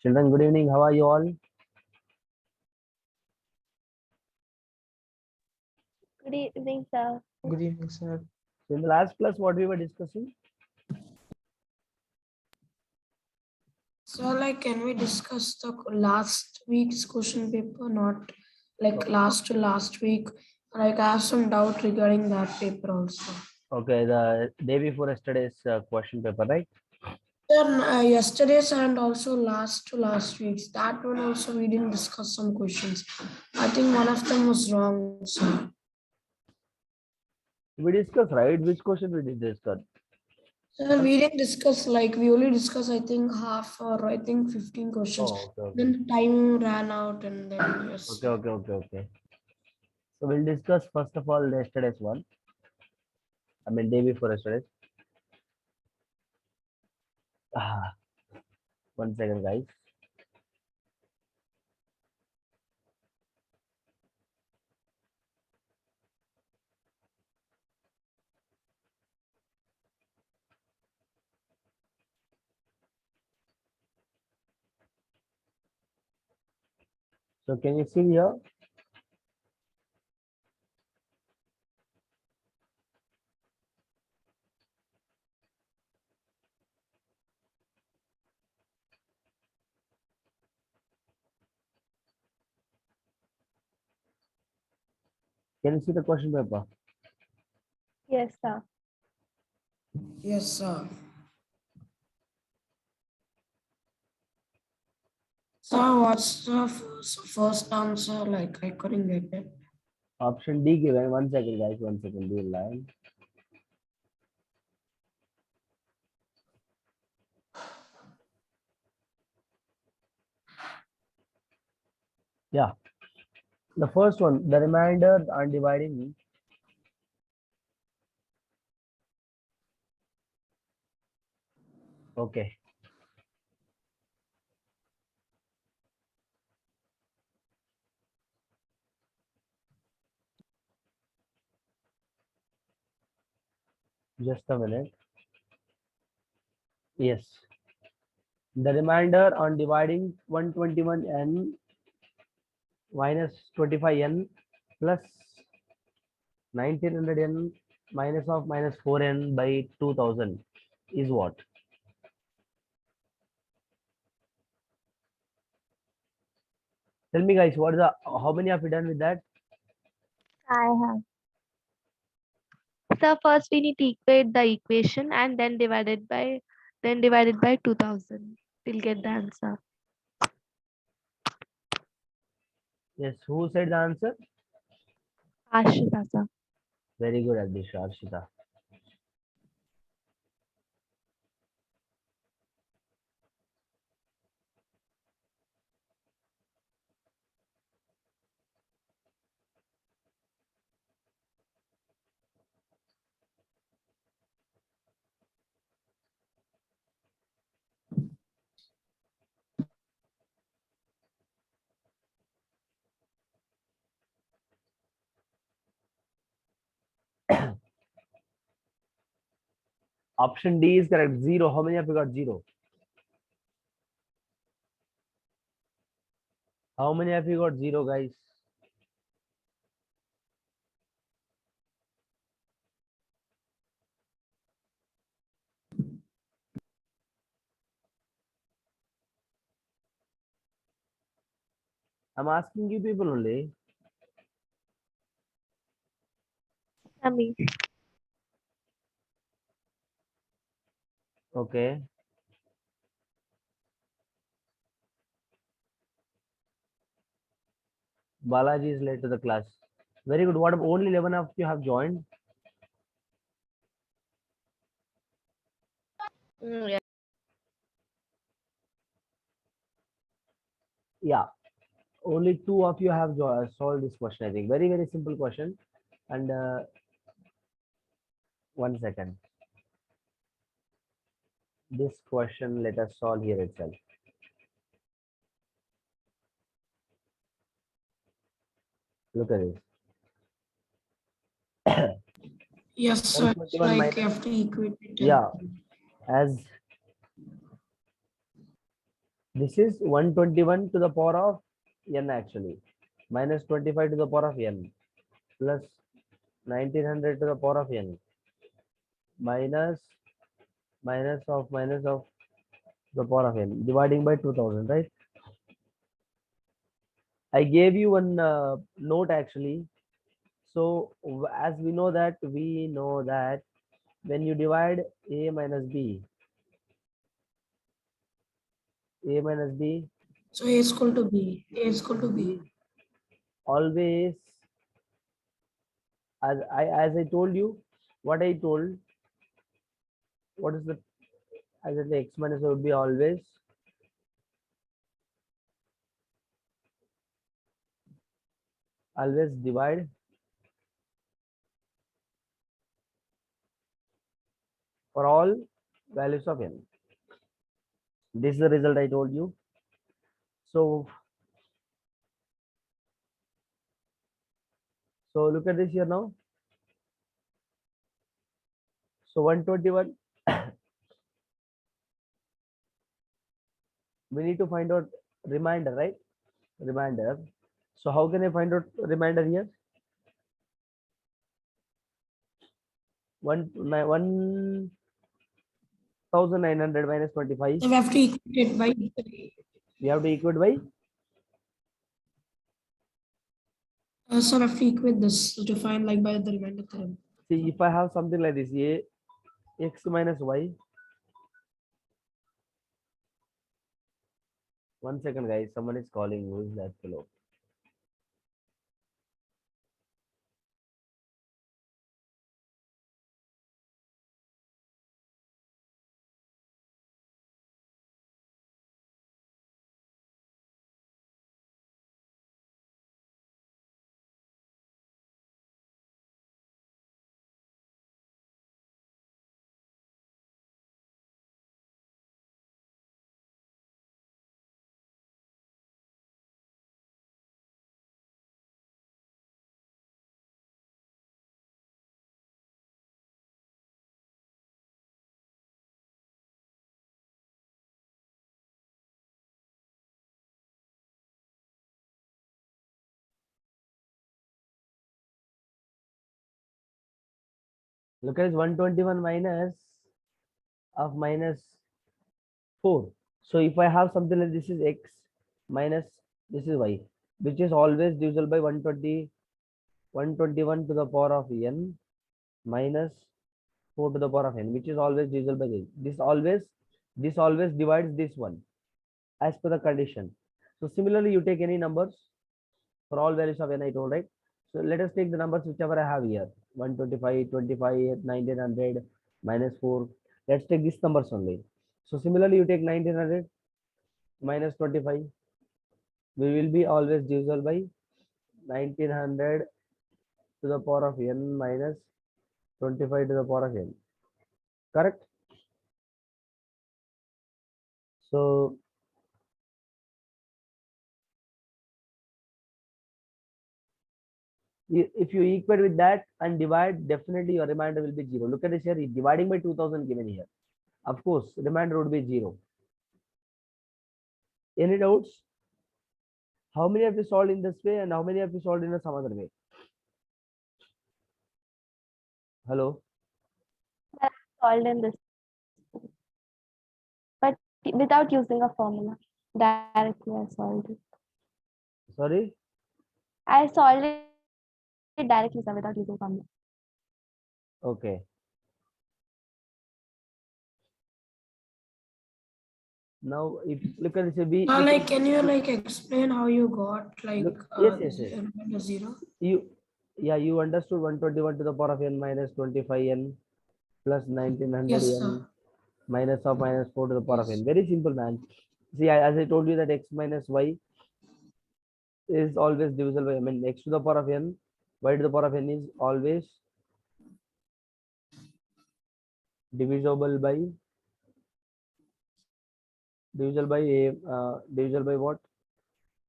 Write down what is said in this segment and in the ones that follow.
Children, good evening. How are you all? Good evening, sir. Good evening, sir. So in the last class, what we were discussing? So, like, can we discuss the last week's question paper? Not like last to last week. Like, I have some doubt regarding that paper also. Okay, the day before yesterday's question paper, right? Then yesterday's and also last to last week's. That one also we didn't discuss some questions. I think one of them was wrong. So, We discussed, right? Which question we did discuss? sir, we didn't discuss, like, we only discussed, I think, half or I think 15 questions. Oh, okay, okay. Then time ran out and then, yes. Okay. So we'll discuss first of all yesterday's one. I mean, day before yesterday's. Ah, 1 second, guys. So can you see here? Can you see the question paper? Yes, sir. Yes, sir. So what's the first answer? Like, I couldn't get it. Option D given. 1 second, guys. 1 second. Be in line. Yeah. The first one, the remainder and dividing. Okay. Just a minute. Yes. The remainder on dividing 121n minus 25n plus 1900n minus of minus 4n by 2000 is what? Tell me, guys, what is the, how many have you done with that? I have. So first we need to equate the equation and then divided by 2000. We'll get the answer. Yes, who said the answer? Ashita, sir. Very good, Adisha, Arshita. Option D is correct. 0. How many have you got 0? How many have you got 0, guys? I'm asking you people only. Ami. Okay. Balaji is late to the class. Very good. What only 11 of you have joined? Yeah. Yeah. Only 2 of you have solved this question, I think. Very, very simple question. And 1 second. This question, let us solve here itself. Look at this. Yes, sir. It's 121 like you minus, have to equate it. yeah, as This is 121 to the power of n actually, minus 25 to the power of n, plus 1900 to the power of n, minus minus of the power of n, dividing by 2000, right? I gave you one note actually. So as we know that when you divide a minus b, a minus b, So A is equal to B. A is equal to B. always, as I told you, what I told, what is the, as I say, x minus would be always divide for all values of n. This is the result I told you. So look at this here now. So 121, we need to find out remainder, right? Remainder. So how can I find out remainder here? 1900 minus 25. So we have to equate it by We have to equate by, so we have to equate this to find like by the remainder theorem. see, if I have something like this, a x minus y. One second, guys. Someone is calling. Who is that fellow? Look at this, 121 minus of minus 4. So if I have something like this is x minus this is y, which is always divisible by 121 to the power of n minus 4 to the power of n, which is always divisible by this. This always divides this one as per the condition. So similarly, you take any numbers for all values of n, I told, right? So let us take the numbers whichever I have here. 125, 25, 1900, minus 4. Let's take these numbers only. So similarly, you take 1900 minus 25. We will be always divisible by 1900 to the power of n minus 25 to the power of n. Correct? So if you equate with that and divide, definitely your remainder will be 0. Look at this here, dividing by 2000 given here. Of course, remainder would be 0. Any doubts? How many have you solved in this way and how many have you solved in some other way? Hello? Solved in this, but without using a formula. Directly I solved it. Sorry? I solved it directly, sir, without using formula. Okay. Now, if look at this, be Like, can you like explain how you got like yes. the 0? You understood 121 to the power of n minus 25n plus 1900 Yes, n sir. minus of minus 4 to the power of Yes. n. Very simple, man. See, as I told you that x minus y is always divisible by, I mean, x to the power of n, y to the power of n is always divisible by divisible by what?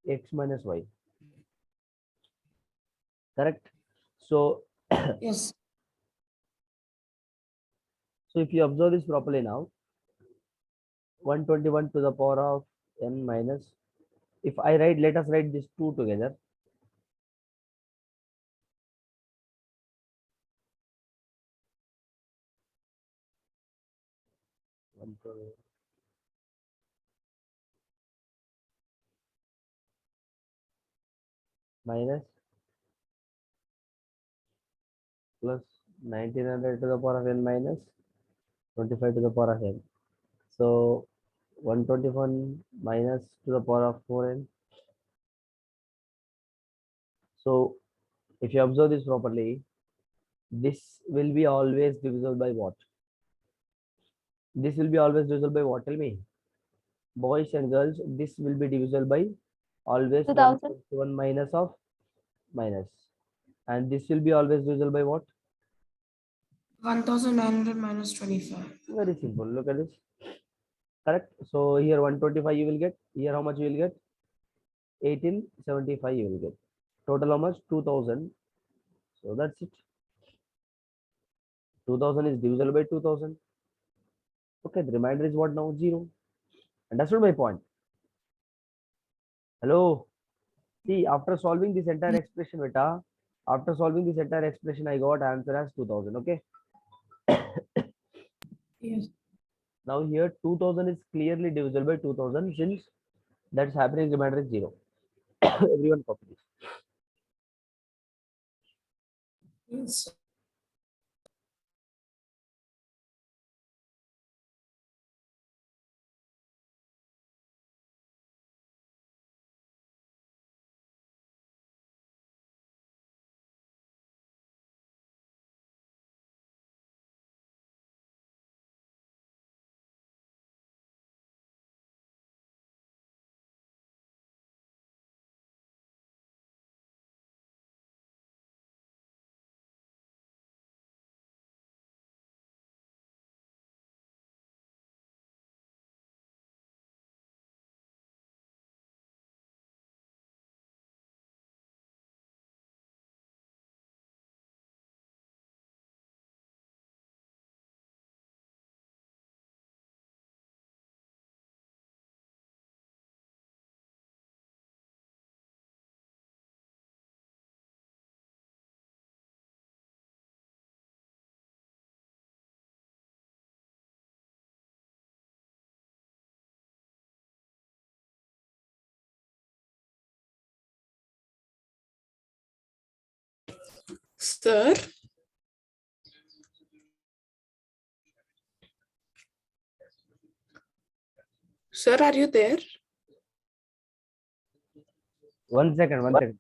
X minus y. Correct? So Yes. so if you observe this properly now, 121 to the power of n minus, if I write, let us write these two together. One, two, minus plus 1900 to the power of n minus 25 to the power of n. So 121 minus to the power of 4n. So if you observe this properly, this will be always divisible by what? This will be always divisible by what? Tell me. Boys and girls, this will be divisible by always 2000. 1 minus of minus. And this will be always divisible by what? 1900 minus 25. Very simple. Look at this. Correct. So here 125 you will get. Here how much you will get? 1875 you will get. Total how much? 2000. So that's it. 2000 is divisible by 2000. Okay, the remainder is what now? 0. Understood my point? Hello. See, after solving this entire expression, beta, after solving this entire expression, I got answer as 2000. Okay. Yes. Now here 2000 is clearly divisible by 2000 since that's happening, remainder is 0. Everyone copy this. Yes. Sir, sir, are you there? 1 second, 1 second.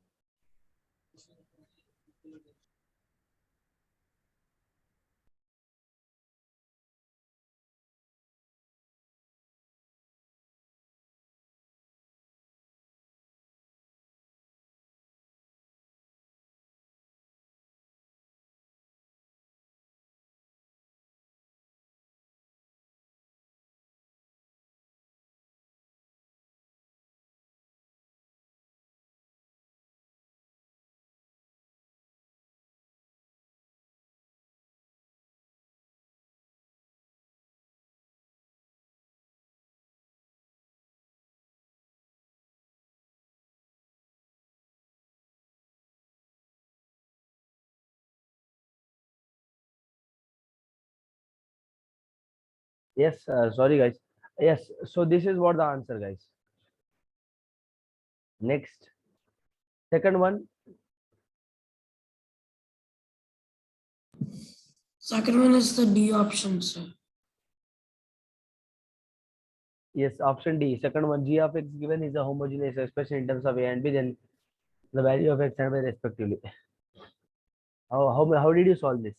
Yes, sorry guys. Yes, so this is what the answer, guys. Next, second one. Second one is the D option, sir. Yes, option D. Second one, g of x given is a homogeneous expression in terms of a and b, then the value of x and y respectively. How did you solve this?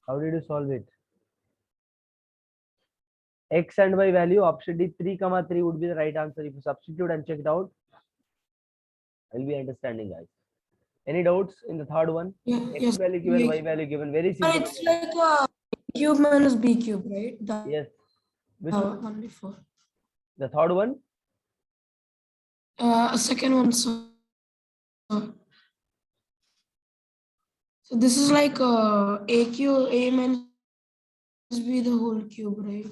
How did you solve it? X and y value, option D 3, 3 would be the right answer. If you substitute and check it out, I'll be understanding, guys. Any doubts in the third one? Yeah, X yes. value given, y value given. Very But simple. it's like a cube minus B cube, right? The Yes. Which one? one before. The third one? A second one, sir. So this is like a minus b the whole cube, right?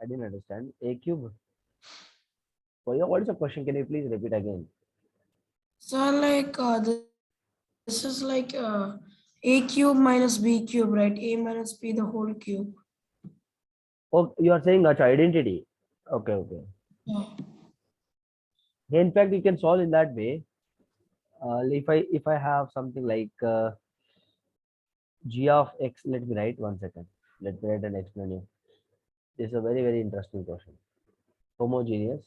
I didn't understand. A cube. What is the question? Can you please repeat again? So like this is like a cube minus b cube, right? A minus b the whole cube. Oh, you are saying that's identity. Okay, okay. Yeah. In fact, you can solve in that way. If I have something like g of x, let me write 1 second. Let me write and explain you. This is a very very interesting question. Homogeneous.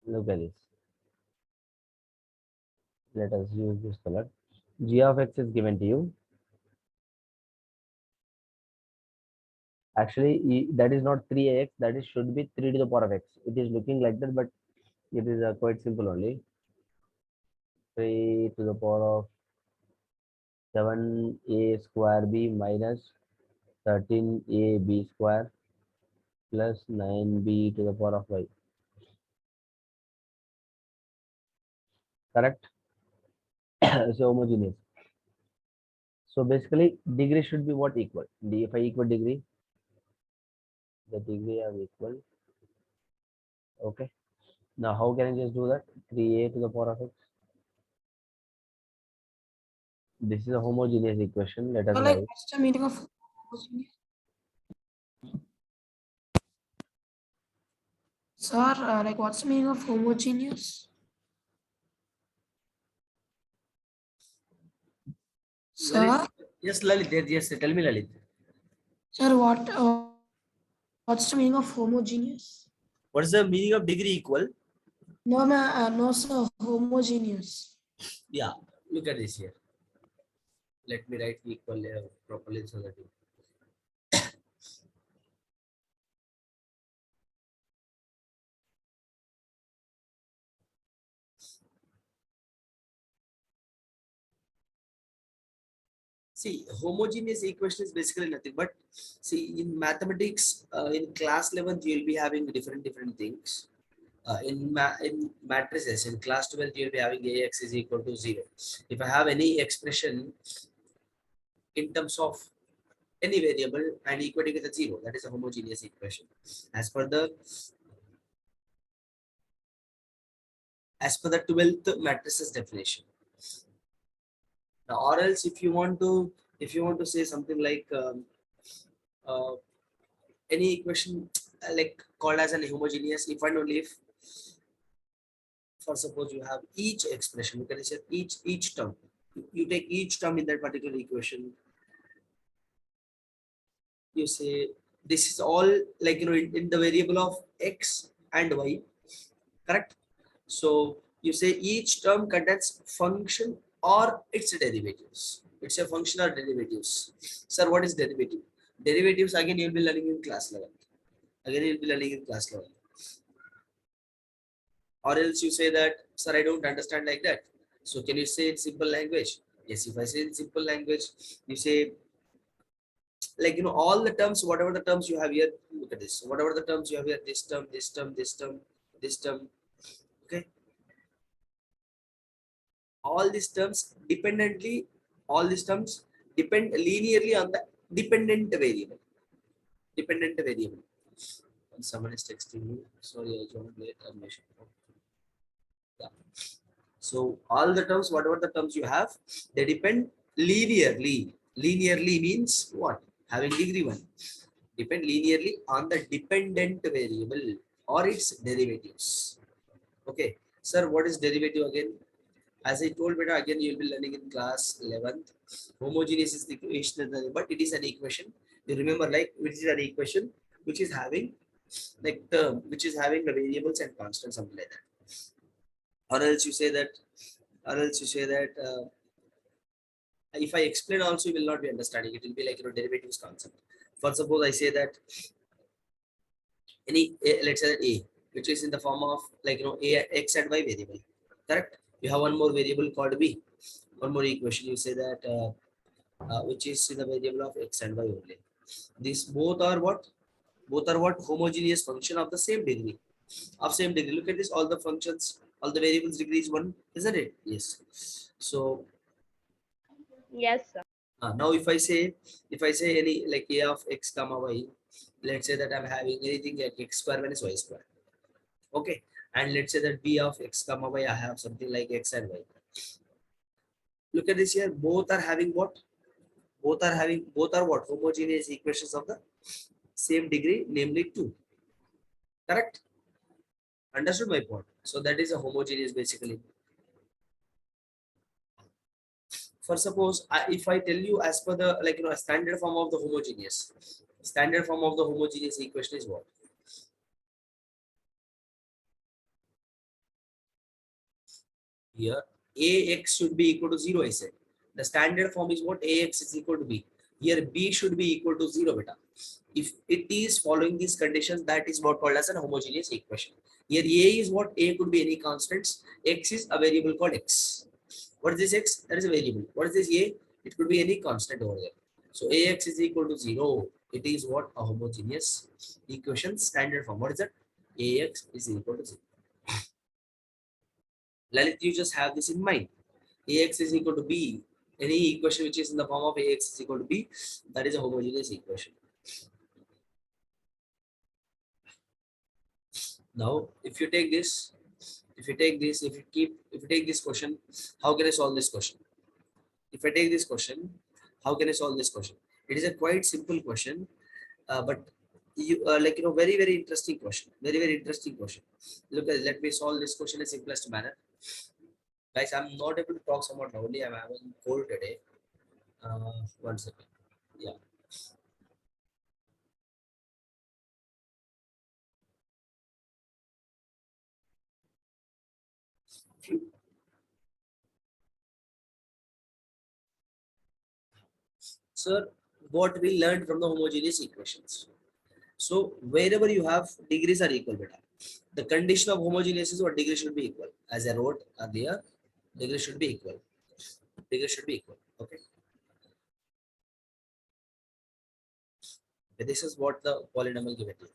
Look at this. Let us use this color. G of x is given to you. Actually, that is not 3x. That is should be 3 to the power of x. It is looking like that, but it is quite simple only. 3 to the power of 7a square b minus 13ab square plus 9b to the power of y. Correct? So homogeneous. So basically, degree should be what equal? If I equal degree, the degree of equal. Okay. Now, how can I just do that? 3a to the power of x. This is a homogeneous equation. Let us So like write. what's the meaning of homogeneous? Sir, like what's the meaning of homogeneous? Lalit, Sir, yes, Lalit, yes, tell me, Lalit. sir, what's the meaning of homogeneous? What is the meaning of degree equal? No, no, sir, homogeneous. Yeah, look at this here. Let me write equal properly so that you. See, homogeneous equation is basically nothing but, see, in mathematics, in class 11, you'll be having different things. In matrices, in class 12, you'll be having AX is equal to 0. If I have any expression in terms of any variable and equating with a 0, that is a homogeneous equation. As per the 12th matrices definition. Now, or else if you want to say something like uh, any equation like called as an homogeneous, if and only if, for suppose you have each expression, you can say each term, you take each term in that particular equation, you say this is all like in the variable of x and y, correct? So you say each term contains function or its derivatives. It's a function or derivatives. Sir, what is derivative? Derivatives again you'll be learning in class level. Again you'll be learning in class level. Or else you say that, sir, I don't understand like that. So can you say in simple language? Yes, if I say in simple language, you say like all the terms, whatever the terms you have here, look at this. Whatever the terms you have here, this term, this term, this term, this term. Okay. All these terms depend linearly on the dependent variable. Dependent variable. And someone is texting me. Sorry, I joined late. Yeah. So all the terms, whatever the terms you have, they depend linearly. Linearly means what? Having degree 1. Depend linearly on the dependent variable or its derivatives. Okay. Sir, what is derivative again? As I told beta, again you will be learning in class 11th. Homogeneous is the equation, but it is an equation. You remember, like, which is an equation which is having like term, which is having the variables and constants, something like that. Or else you say that, if I explain also, you will not be understanding. It will be like derivatives concept. For suppose I say that let's say that a, which is in the form of like a x and y variable, correct? You have one more variable called b, one more equation. You say that which is in the variable of x and y only. These both are what? Both are what? Homogeneous function of the same degree. of same degree. Look at this, all the functions, all the variables degree is 1, isn't it? Yes. So Yes, sir. now if I say any like a of x comma y, let's say that I'm having anything like x square minus y square. Okay, and let's say that b of x comma y, I have something like x and y. Look at this here, both are having what? Both are what? Homogeneous equations of the same degree, namely 2. Correct? Understood my point? So that is a homogeneous basically. For suppose if I tell you as per the like a standard form of the homogeneous equation is what? Here ax should be equal to 0, I said. The standard form is what? Ax is equal to b. Here b should be equal to 0 beta. If it is following these conditions, that is what called as an homogeneous equation. Here a is what? A could be any constants. X is a variable called x. What is this x? That is a variable. What is this a? It could be any constant over there. So ax is equal to 0. It is what? A homogeneous equation standard form. What is that? Ax is equal to 0. Lalit, you just have this in mind. Ax is equal to b. Any equation which is in the form of ax is equal to b, that is a homogeneous equation. Now, if you take this, if you take this question, how can I solve this question? If I take this question, how can I solve this question? It is a quite simple question, but you very very interesting question. Very interesting question. Look, let me solve this question in simplest manner. Guys, I'm not able to talk somewhat loudly. I'm having cold today. 1 second. Yeah. Sir, what we learned from the homogeneous equations. So wherever you have degrees are equal, beta. The condition of homogeneous is what? Degree should be equal. As I wrote earlier, degree should be equal. Degree should be equal. Okay. This is what the polynomial given to you.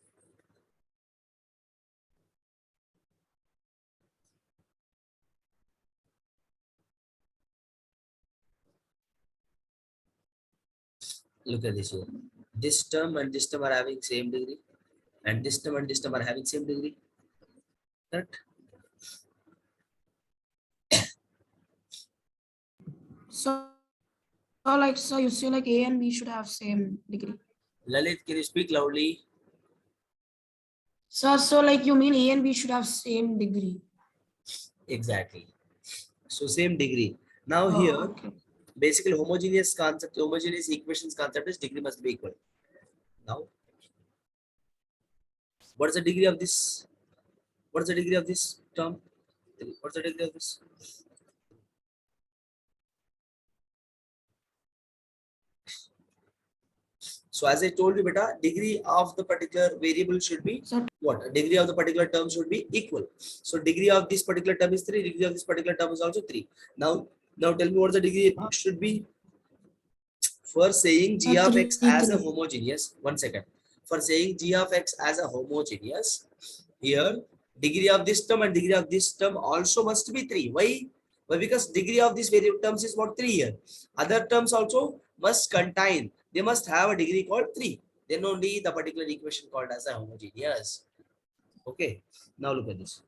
Look at this here. This term and this term are having same degree, and this term and this term are having same degree. Correct? So you say like A and B should have same degree. Lalit, can you speak loudly? So like you mean A and B should have same degree. Exactly. So same degree. Now Oh, here, okay. basically homogeneous equations concept is degree must be equal. Now, what is the degree of this? What is the degree of this term? What's the degree of this? So as I told you, beta, degree of the particular variable should be what? Degree of the particular term should be equal. So degree of this particular term is 3. Degree of this particular term is also 3. Now tell me what the degree should be. For saying g of x as a homogeneous, 1 second. For saying g of x as a homogeneous, here degree of this term and degree of this term also must be 3. Why? Why? Because degree of these variable terms is what? 3 here. Other terms also must contain. They must have a degree called 3. Then only the particular equation called as a homogeneous. Okay. Now look at this.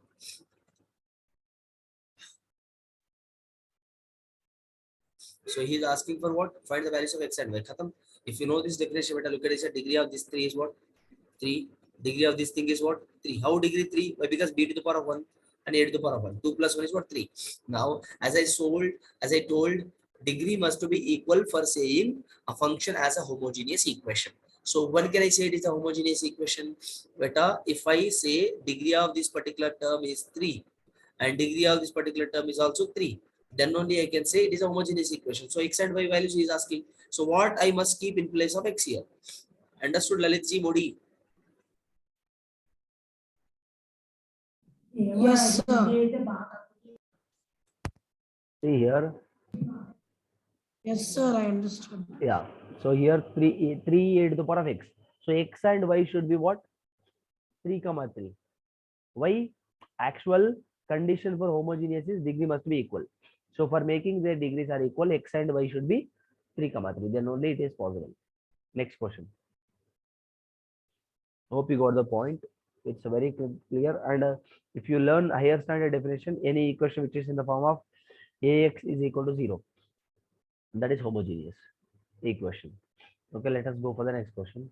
So he is asking for what? Find the values of x and y. Khatam. If you know this definition, better look at this. Degree of this 3 is what? 3. Degree of this thing is what? 3. How degree 3? Why? Because b to the power of 1 and a to the power of 1. 2 plus 1 is what? 3. Now, as I told, degree must be equal for saying a function as a homogeneous equation. So when can I say it is a homogeneous equation? Beta, if I say degree of this particular term is 3 and degree of this particular term is also 3, then only I can say it is a homogeneous equation. So x and y values he is asking. So what I must keep in place of x here? Understood, Lalit ji, Modi? Yes, sir. See here. Yes, sir. I understood. Yeah. So here 3 a to the power of x. So x and y should be what? 3 comma 3. Why? Actual condition for homogeneous is degree must be equal. So for making their degrees are equal, x and y should be 3, 3. Then only it is possible. Next question. Hope you got the point. It's a very clear. And if you learn higher standard definition, any equation which is in the form of ax is equal to 0, that is homogeneous equation. Okay, let us go for the next question.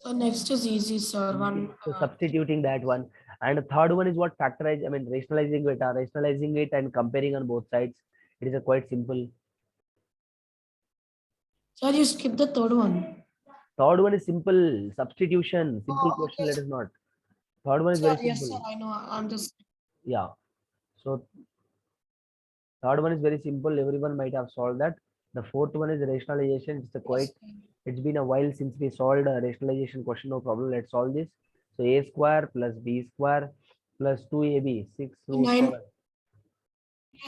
So next is easy, sir. One. So substituting that one, and the third one is what factorize. I mean, rationalizing it and comparing on both sides. It is a quite simple. Sir, you skip the third one. Third one is simple substitution. Simple Oh, question. okay. Let us not. Third one is Sir, very yes, sir. simple. I know. I'm just. Yeah. So third one is very simple. Everyone might have solved that. The fourth one is rationalization. It's a quite. It's been a while since we solved a rationalization question. No problem. Let's solve this. So a square plus b square plus 2ab 6 root 9 7.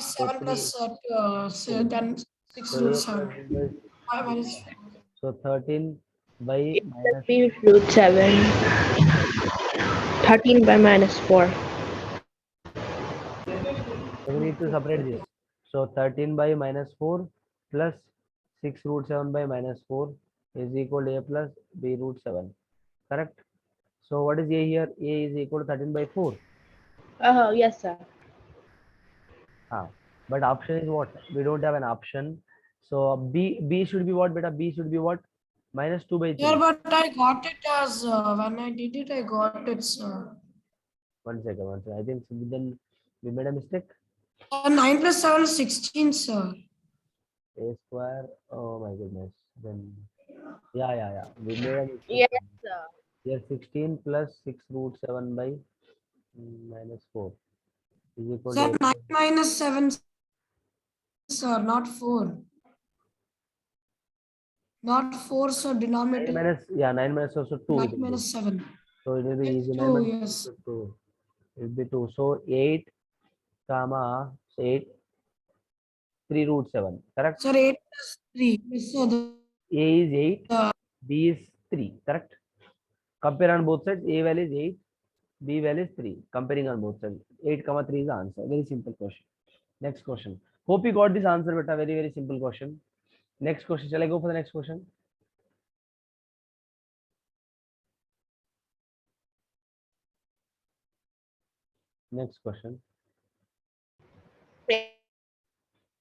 7 plus so then 6 So root a 7. plus b is 5 minus so 13 by minus. B root 7, 13 by minus 4. So we need to separate this. So 13 by minus 4 plus 6 root 7 by minus 4 is equal to a plus b root 7. Correct? So what is a here? A is equal to 13 by 4. Oh, yes, sir. But option is what? We don't have an option. So b should be what? Beta b should be what? Minus 2 by 3. Yeah, but I got it as when I did it, I got it. One second. I think then we made a mistake. 9 plus 7 is 16, sir. A square. Oh my goodness. Then yeah. We made a mistake. Yes, sir. Here 16 plus 6 root 7 by minus 4 is equal Sir, to 9 minus 7, sir, not 4. Not 4, sir, 9 denominator. minus, yeah, 9 minus also 2. 9 minus 7. So it will be It's easy. 9 2, minus yes. 2. It will be 2. So 8 comma 8 3 root 7. Correct? Sir, 8 plus 3. Yes, sir. A is 8, B is 3. Correct? Compare on both sides. A value is 8, B value is 3. Comparing on both sides. 8 comma 3 is the answer. Very simple question. Next question. Hope you got this answer, but a very simple question. Next question. Shall I go for the next question? Next question.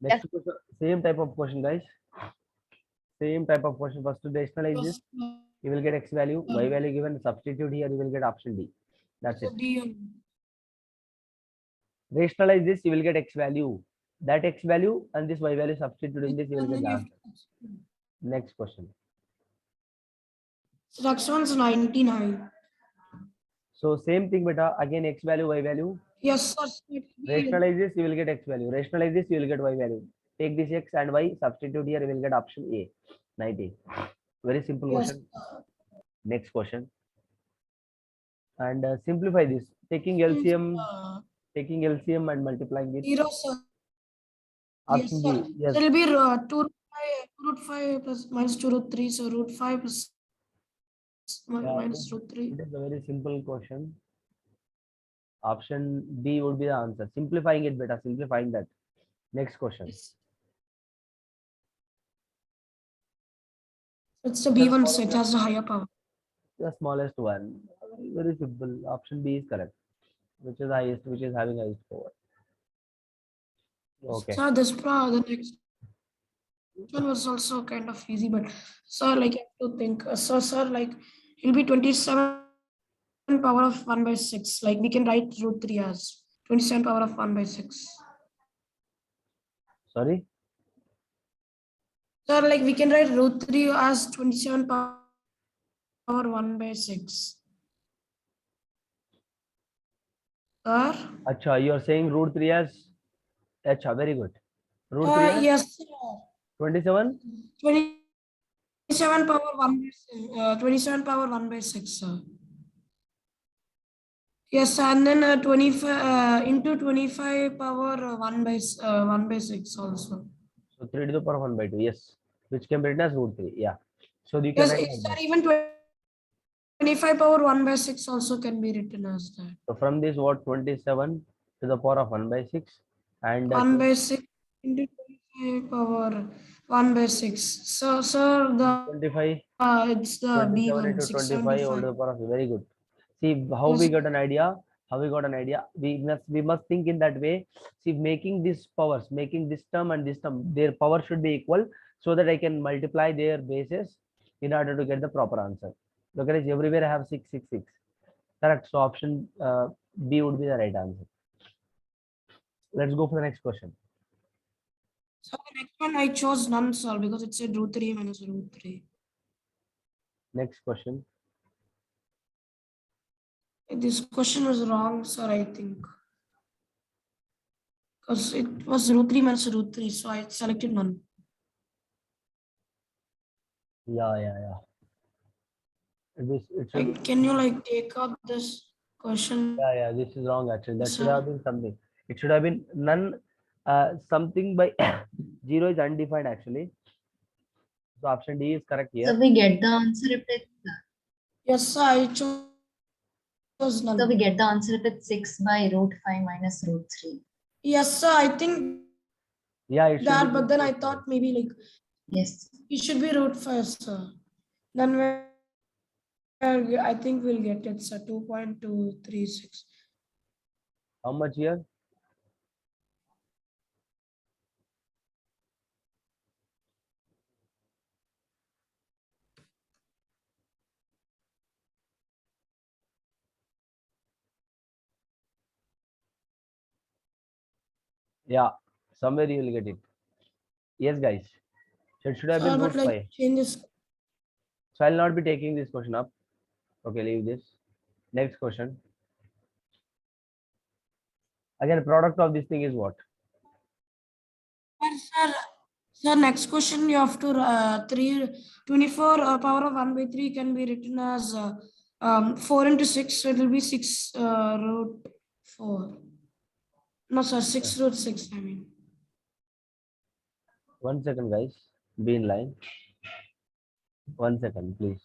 Next question. Same type of question, guys. Same type of question. First to rationalize this, you will get x value, y value given. Substitute here, you will get option D. That's it. Rationalize this, you will get x value. That x value and this y value substitute in this, you will get the answer. Next question. So next one's 99. So same thing, beta. Again, x value, y value. Yes, sir. Rationalize this, you will get x value. Rationalize this, you will get y value. Take this x and y, substitute here, you will get option A, 90. Very simple question. Next question. And simplify this. Taking LCM and multiplying it. 0, sir. Yes, Option sir. B. Yes. There will be 2 root 5 plus minus 2 root 3. So root 5 plus minus root 3. It is a very simple question. Option B would be the answer. Simplifying it better. Simplifying that. Next question. Yes. It's the B1, so it has a higher power. The smallest one. Very simple. Option B is correct. Which is highest, which is having highest power. Okay. So the next one was also kind of easy, but sir, like you have to think. So sir, like it'll be 27 power of 1 by 6. Like we can write root 3 as 27 power of 1 by 6. Sorry? Sir, like we can write root 3 as 27 power 1 by 6. Sir? Acha, you are saying root 3 as Acha, very good. Root 3 as Yes, sir. 27? 27 power 1 by 6. 27 power 1 by 6, sir. Yes, and then 25 into 25 power 1 by 6 also. So 3 to the power 1 by 2. Yes. Which can be written as root 3. Yeah. So you can Yes, write it's like that. even 25 power 1 by 6 also can be written as that. So from this, what 27 to the power of 1 by 6 and 1 by 6 into 25 power 1 by 6. So, sir, 25, it's the B 27 one, into 25 all to 675. the power of very good. See how we Yes. got an idea. How we got an idea. We must think in that way. See, making these powers, making this term and this term, their power should be equal so that I can multiply their bases in order to get the proper answer. Look at it, everywhere I have 666. Correct. So option B would be the right answer. Let's go for the next question. So the next one I chose none, sir, because it said root 3 minus root 3. Next question. This question was wrong, sir, I think. Because it was root 3 minus root 3, so I selected none. Yeah. It should. Like, can you like take up this question? Yeah. This is wrong actually. That should Sir. have been something. It should have been none. Something by 0 is undefined actually. So option D is correct So here. we get the answer if it's Yes, sir, I chose none. so we get the answer if it's 6 by root 5 minus root 3. Yes, sir, I think Yeah, it should that, be but root then five, I sir. thought maybe like Yes. it should be root 5, sir. Then I think we'll get it, sir, 2.236. How much here? Yeah, somewhere you will get it. Yes, guys. So it should have been Sir, root but like 5. change this. So I'll not be taking this question up. Okay, leave this. Next question. Again, product of this thing is what? Sir, next question you have to 24 power of 1 by 3 can be written as 4 into 6, so it will be 6 root 4. No, sir, 6 root 6, I mean. 1 second, guys. Be in line. 1 second, please.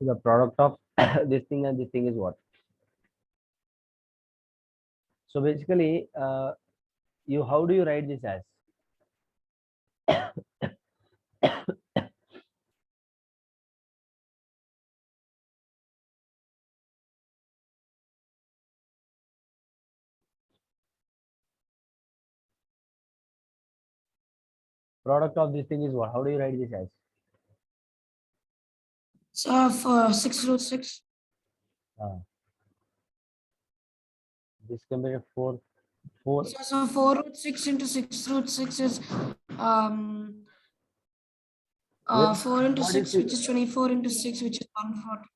So the product of this thing and this thing is what? So basically, how do you write this as? Product of this thing is what? How do you write this as? So for 6 root 6. This can be 4. So 4 root 6 into 6 root 6 is Yes. 4 into What 6, is it? which is 24 into 6, which is 140.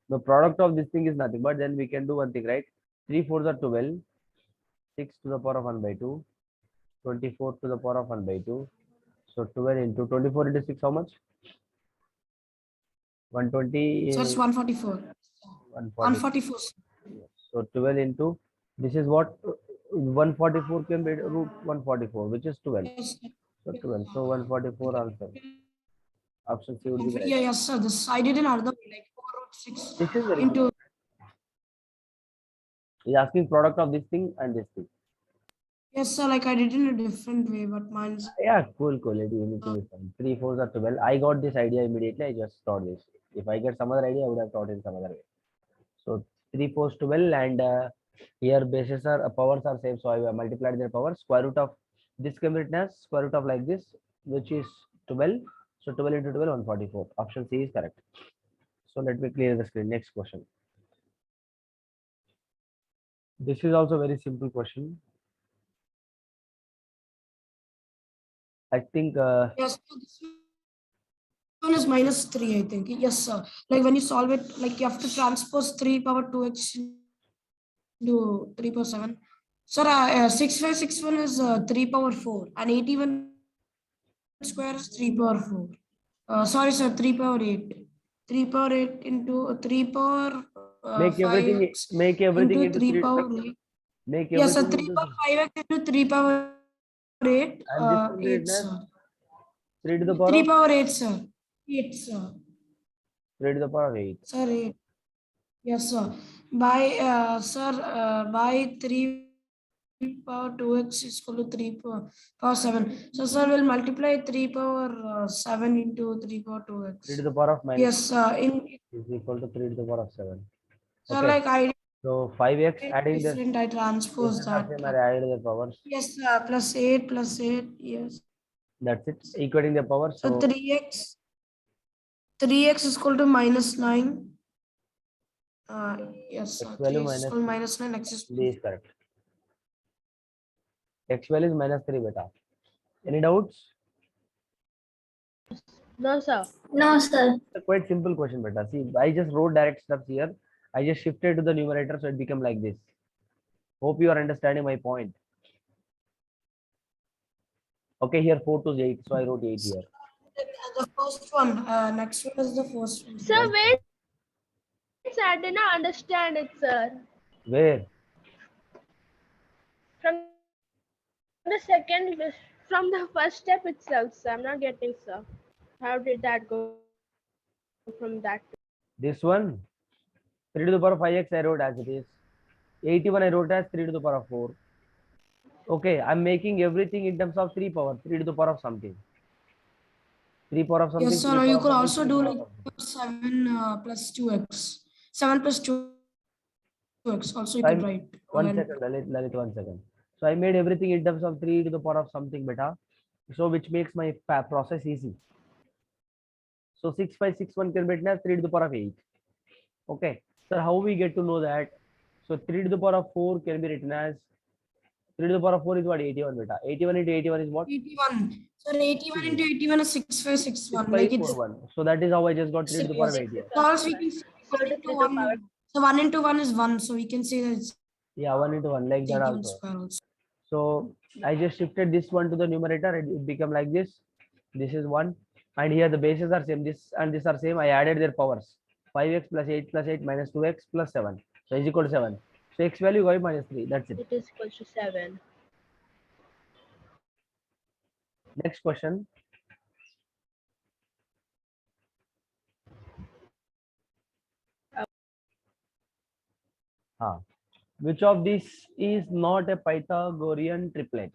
The product of this thing is nothing, but then we can do one thing, right? 3 4s are 12, 6 to the power of 1 by 2, 24 to the power of 1 by 2. So 12 into 24 into 6, how much? 120. So it's 144. 140. 144. So 12 into, this is what? 144 can be root 144, which is 12. Yes, So 12. So 144 answer. Option C would be the right. yeah, yes, sir. This I did another way, like 4 root 6 This is very into. good. He's asking product of this thing and this thing. Yes, sir. Like I did in a different way, but mine's Yeah, cool. Anything is fine. 3 4s are 12. I got this idea immediately. I just thought this. If I get some other idea, I would have thought in some other way. So 3 4s 12, and here bases are powers are same. So I have multiplied their power. Square root of this can be written as square root of like this, which is 12. So 12 into 12, 144. Option C is correct. So let me clear the screen. Next question. This is also very simple question. I think yes. So this one is minus 3, I think. Yes, sir. Like when you solve it, like you have to transpose 3 power 2x into 3 power 7. Sir, 6561 is 3 power 4, and 81 square is 3 power 4. Sorry, sir, 3 power 8. 3 power 8 into 3 power make everything 5x make everything into into 3 three. power 8. Make Yes, sir, everything 3 into power 5x into 3 power 8. and this can be 8, written as sir. 3 to the power 3 of power 8, sir. 8, sir. 3 to the power of 8. Sir, 8. Yes, sir. By 3 power 2x is equal to 3 power 7. So, sir, we'll multiply 3 power 7 into 3 power 2x. 3 to the power of minus Yes, sir. is equal to 3 to the power of 7. So, Okay. like I So 5x did adding this different, I transpose bases are that. same, I added the powers. Yes, sir. Plus 8 plus 8. Yes. That's it. Equating the power. So, So 3x is equal to minus 9. Yes, x sir. value 3x is minus equal to minus 9. X is B is correct. X value is minus 3 beta. Any doubts? No, sir. No, sir. It's a quite simple question beta. See, I just wrote direct steps here. I just shifted to the numerator, so it became like this. Hope you are understanding my point. Okay, here 4 to 8, so I wrote 8 here. the first one. Next one is the first one. Sir, wait. Sir, I did not understand it, sir. Where? From the second, from the first step itself, sir. I'm not getting, sir. How did that go from that? This one, 3 to the power of 5x I wrote as it is. 81 I wrote as 3 to the power of 4. Okay, I'm making everything in terms of 3 power, 3 to the power of something. 3 power of something, Yes, sir. 3 Now power you of could something, also 3 do power of like something. 7 plus 2x. 7 plus 2x. Also, you So could I'm, write. one second, Lalit, 1 second. So I made everything in terms of 3 to the power of something beta. So which makes my process easy. So 6561 can be written as 3 to the power of 8. Okay. So how we get to know that? So 3 to the power of 4 can be written as 3 to the power of 4 is what? 81 beta. 81 into 81 is what? 81. So 81 into 81 is 6561. Like it's 6541. So that is how I just got 3 to the power of 6. 81. So also we can say 1 into 1. So 1 into 1 is 1. So we can say that it's Yeah, 1 into 1 like that 81 also. square also. So I just shifted this one to the numerator. It become like this. This is 1. And here the bases are same. This and this are same. I added their powers. 5x plus 8 minus 2x plus 7. So is equal to 7. So x value got minus 3. That's it. It is equal to 7. Next question. Which of these is not a Pythagorean triplet?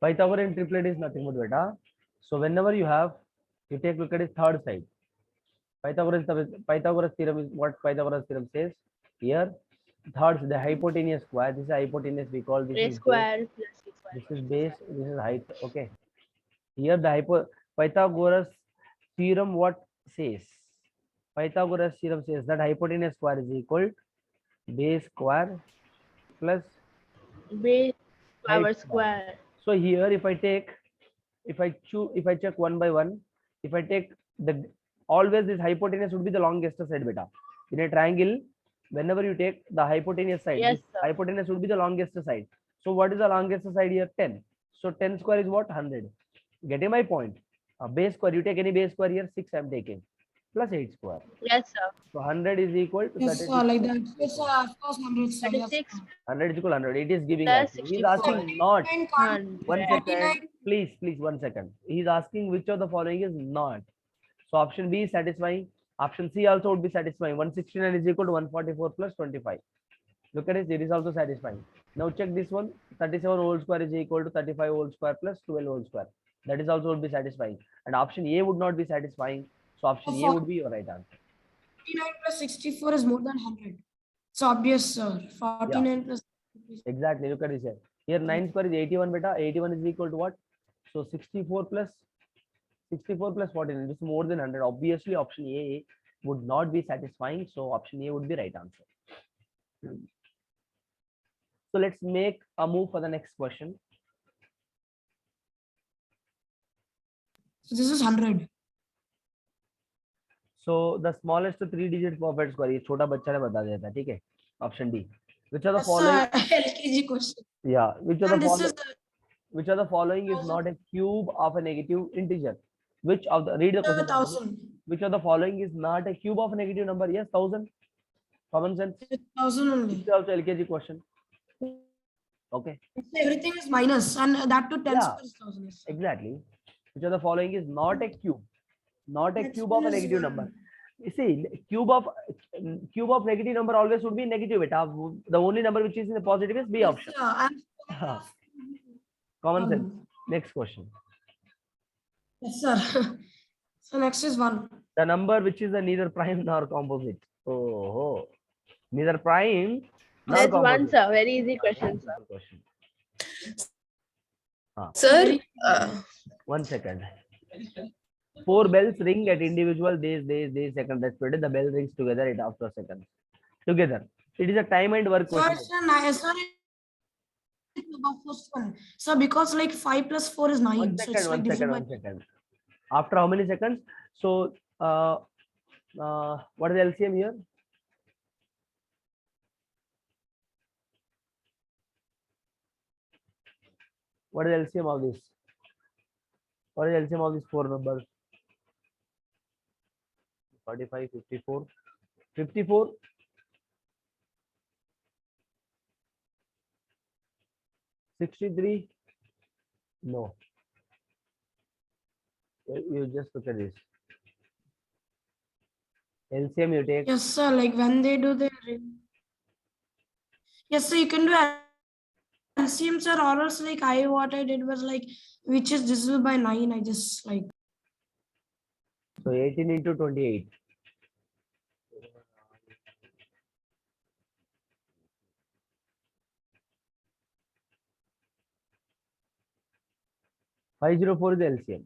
Pythagorean triplet is nothing but beta. So whenever you take a look at its third side. Pythagoras theorem is what Pythagoras theorem says. Here, thirds the hypotenuse square. This is hypotenuse. We call this A is base. square plus C square. This is base. This is height. Okay. Here the Pythagoras theorem what says? Pythagoras theorem says that hypotenuse square is equal base square plus Base height power square. square. So here if I check one by one, if I take the always this hypotenuse would be the longest side beta. In a triangle, whenever you take the hypotenuse side, Yes, this sir. hypotenuse would be the longest side. So what is the longest side here? 10. So 10 square is what? 100. Getting my point? Base square, you take any base square here, 6 I'm taking, plus 8 square. Yes, sir. So 100 is equal to Yes, 36. sir. Like that. Yes, sir. Of course, 100. Sir. Yes, 36 sir. 100 is equal to 100. It is giving plus actually. He's 64. asking not. 1 second. 49. Please, 1 second. He's asking which of the following is not. So option B is satisfying. Option C also would be satisfying. 169 is equal to 144 plus 25. Look at it, it is also satisfying. Now check this one. 37 whole square is equal to 35 whole square plus 12 whole square. That is also would be satisfying. And option A would not be satisfying. So option A would be your right answer. 49 plus 64 is more than 100. It's obvious, sir. 49 plus. Exactly. Look at this here. Here 9 square is 81 beta. 81 is equal to what? So 64 plus 49 is more than 100. Obviously, option A would not be satisfying. So option A would be right answer. So let's make a move for the next question. So this is 100. So the smallest 3-digit perfect square, ये छोटा बच्चा ने बता दिया था, ठीक है? Option D. Which are the following? LKG question. Yeah. Which are And the this following? is Which of the following is not a cube of a negative integer? Which of the read the question? 1,000. Which of the following is not a cube of a negative number? Yes, 1000. Common sense. 1,000 only. This is also LKG question. Okay. Everything is minus, and that to 10 Yeah. square is 1,000. Yes, sir. Exactly. Which of the following is not a cube? Not a Next cube one of a is negative one. number. You see, cube of negative number always would be negative. Beta. The only number which is in the positive is B option. Yeah, Common sense. Next question. yes, sir. So next is 1. The number which is a neither prime nor composite. Oh, neither prime nor That's composite. one, sir. Very easy question, sir. Question. Sir, 1 second. 4 bells ring at individual days, second respectively. The bell rings together at after seconds. Together. It is a time and work Sir, question. the first one. So because like 5 plus 4 is 9. 1 So second, it's like 1 divisible second, by 1 second. After how many seconds? So, what is LCM here? What is LCM of this? What is LCM of these 4 numbers? 45, 54, 54. 63. No. You just look at this. LCM you take. Yes, sir. Like when they do the yes, sir. You can do LCM, sir. Or else like what I did was like which is divisible by 9. I just like So 18 into 28. $504 is the LCM.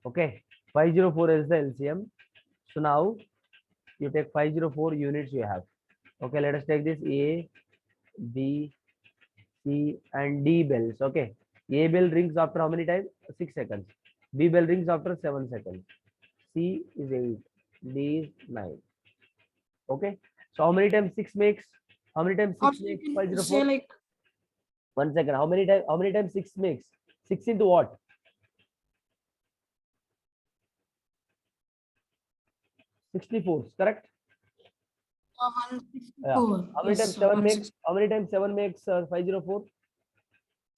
Okay. 504 is the LCM. So now you take 504 units you have. Okay, let us take this A, B, C, and D bells. Okay. A bell rings after how many times? 6 seconds. B bell rings after 7 seconds. C is 8. D is 9. Okay. So how many times 6 makes? How many times 6 also makes you can say 504? like 1 second. How many times 6 makes? 6 into what? 64, correct? 164. How many Yes, times sir, 7 makes? How many times 7 makes 504?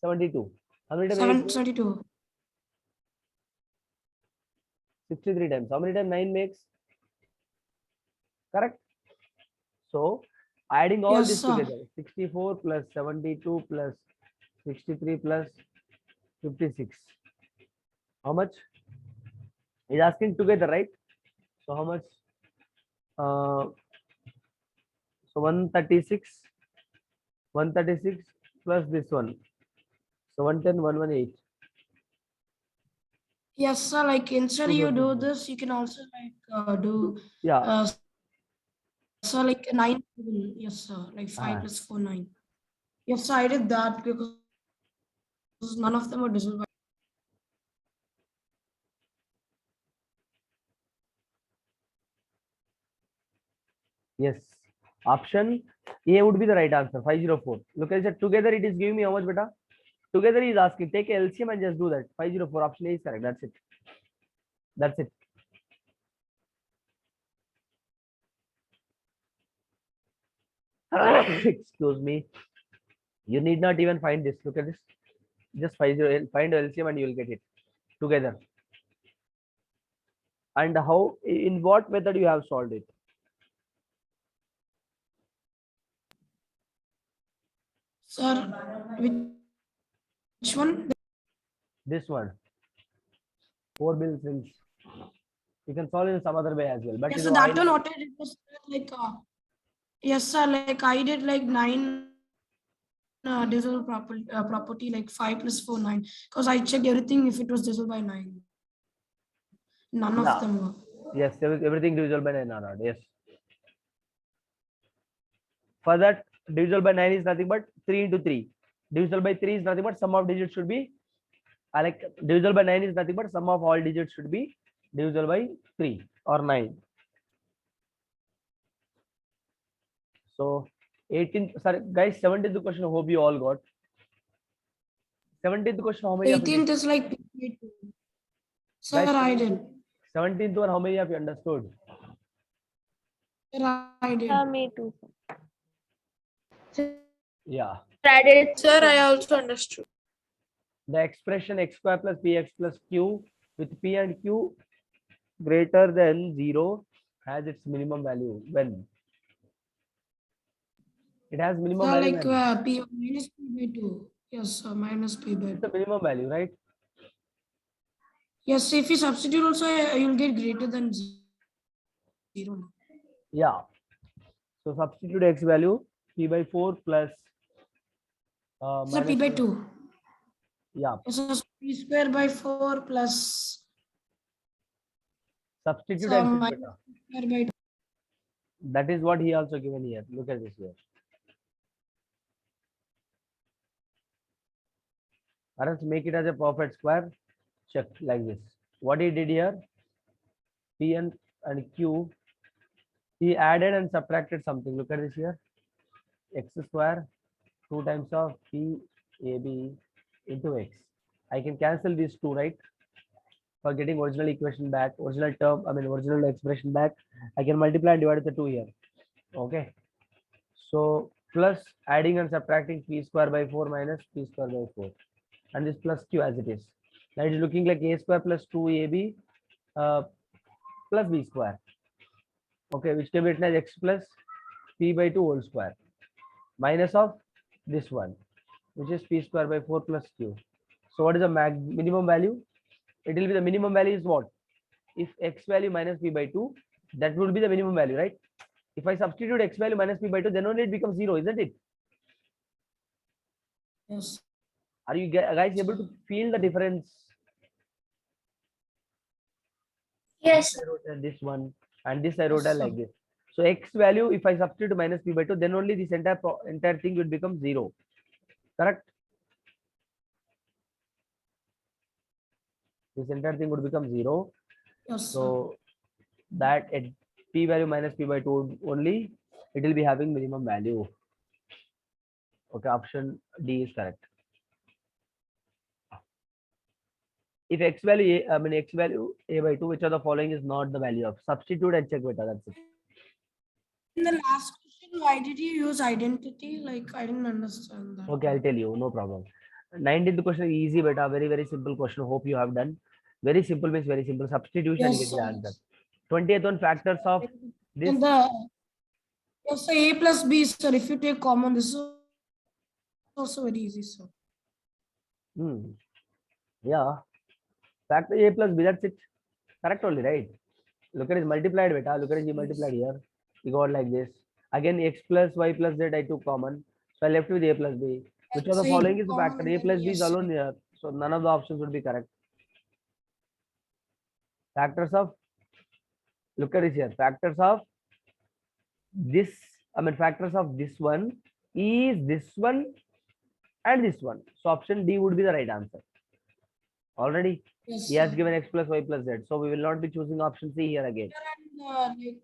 72. How many times 8 makes? 732. 63 times. How many times 9 makes? Correct. So adding all Yes, this sir. together, 64 plus 72 plus 63 plus 56. How much? He's asking together, right? So how much? So 136 plus this one. So 110, 118. Yes, sir. Like instead you do 224. this, you can also like do Yeah. so like 9. Yes, sir. Like 5 plus 4, 9. Yes, sir. I did that because none of them are divisible by. Yes. Option A would be the right answer. 504. Look at it. Together it is giving me how much, beta? Together he is asking. Take a LCM and just do that. 504. Option A is correct. That's it. That's it. Excuse me. You need not even find this. Look at this. Just find LCM and you will get it together. And how, in what method you have solved it? Sir, which one? This one, 4 bills rings. You can solve it in some other way as well. But Yes, you so know, that one what I did was like yes, sir. Like I did like 9 divisible property like 5 plus 4 9 because I checked everything if it was divisible by 9. None Yeah. of them were. Yes, everything divisible by 9 or not. Yes. For that, divisible by 9 is nothing but 3 into 3. Divisible by 3 is nothing but sum of digits should be, like divisible by 9 is nothing but sum of all digits should be divisible by 3 or 9. So 18th, sorry guys, 17th question, I hope you all got. 17th question, how many of you 18th did? is like sir, Guys, I did. 17th one, how many of you understood? Sir, I did. Me too. Yeah. I did. Sir, I also understood. The expression x square plus px plus q with p and q greater than 0 has its minimum value when? It has minimum Sir, value like when? p minus p by 2. Yes, sir, minus p by It's 2. the minimum value, right? Yes, if you substitute also, you'll get greater than 0. Yeah. So substitute x value p by 4 plus Sir, p minus by p. 2. Yeah. Yes, sir, p square by 4 plus Substitute and check minus beta. square by 2. That is what he also given here. Look at this here. Or else make it as a perfect square. Check like this. What he did here, p and q, he added and subtracted something. Look at this here. X square 2 times of p ab into x. I can cancel these two, right? For getting original equation back, original term, I mean original expression back, I can multiply and divide the 2 here. Okay. So plus adding and subtracting p square by 4 minus p square by 4. And this plus q as it is. That is looking like a square plus 2ab plus b square. Okay, which can be written as x plus p by 2 whole square minus of this one, which is p square by 4 plus q. So what is the minimum value? It will be the minimum value is what? If x value minus p by 2, that would be the minimum value, right? If I substitute x value minus p by 2, then only it becomes 0, isn't it? Yes. Are you guys able to feel the difference? Yes. I wrote this one and this I wrote Yes, like sir. this. So x value, if I substitute minus p by 2, then only this entire thing will become 0. Correct? This entire thing would become 0. Yes, sir. So that at p value minus p by 2 only, it will be having minimum value. Okay, option D is correct. If x value a, I mean x value a by 2, which of the following is not the value of? Substitute and check beta. That's it. In the last question, why did you use identity? Like I didn't understand that. Okay, I'll tell you. No problem. 19th question is easy beta. Very very simple question. Hope you have done. Very simple means very simple. Substitution and Yes, get the sir. answer. 20th one, factors of this. And the yes, sir, a plus b, sir. If you take common, this is also very easy, sir. Yeah. Factor a plus b. That's it. Correct only, right? Look at it multiplied beta. Look at it multiplied here. We got like this. Again x plus y plus z I took common. So I left with a plus b. Which of the So you following took is the common factor? and A then plus b is yes, sir. alone here. So none of the options would be correct. Factors of, look at this here. Factors of this, I mean factors of this one is this one and this one. So option D would be the right answer. Already Yes, he has sir. given x plus y plus z. So we will not be choosing option C here again. And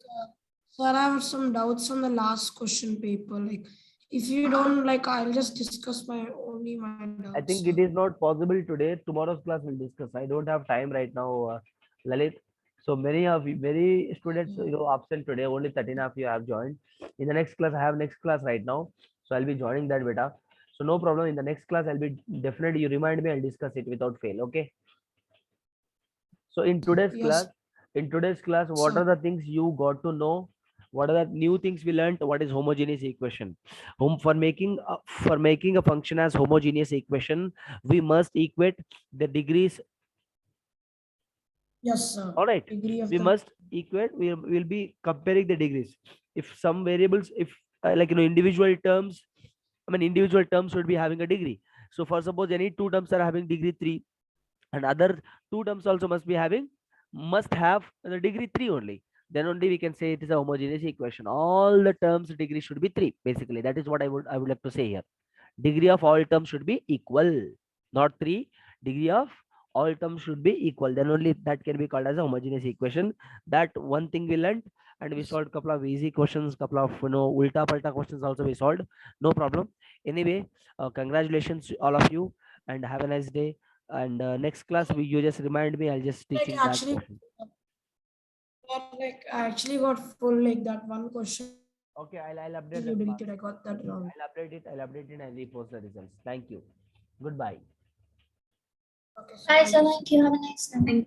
sir, I have some doubts on the last question paper. Like, if you don't like, I'll just discuss my doubts. I think sir. it is not possible today. Tomorrow's class will discuss. I don't have time right now, Lalit. So many students, absent today. Only 13 of you have joined. In the next class, I have next class right now. So I'll be joining that beta. So no problem. In the next class, I'll be definitely, you remind me, I'll discuss it without fail. Okay. So in today's Yes. class, In today's class, what Sir. are the things you got to know? What are the new things we learned? What is homogeneous equation? For making a function as homogeneous equation, we must equate the degrees. Yes, sir. All right, Degree of we the must equate. We will be comparing the degrees. If some variables, if like individual terms, I mean individual terms should be having a degree. So for suppose any two terms are having degree 3, and other two terms also must have the degree 3 only, then only we can say it is a homogeneous equation. All the terms degree should be 3, basically. That is what I would like to say here. Degree of all terms should be equal, not 3. Degree of all terms should be equal, then only that can be called as a homogeneous equation. That one thing we learned, and we solved couple of easy questions, couple of ulta palta questions also we solved. No problem. Anyway, congratulations to all of you, and have a nice day. And next class, you just remind me, I'll just like teaching that actually question. like I actually got full like that one question Okay, I'll update you that mark. deleted. I got that wrong. I'll update it and repost the results. Thank you. Goodbye. Okay, so Bye, thank sir. you, sir. Thank you. Have a nice day.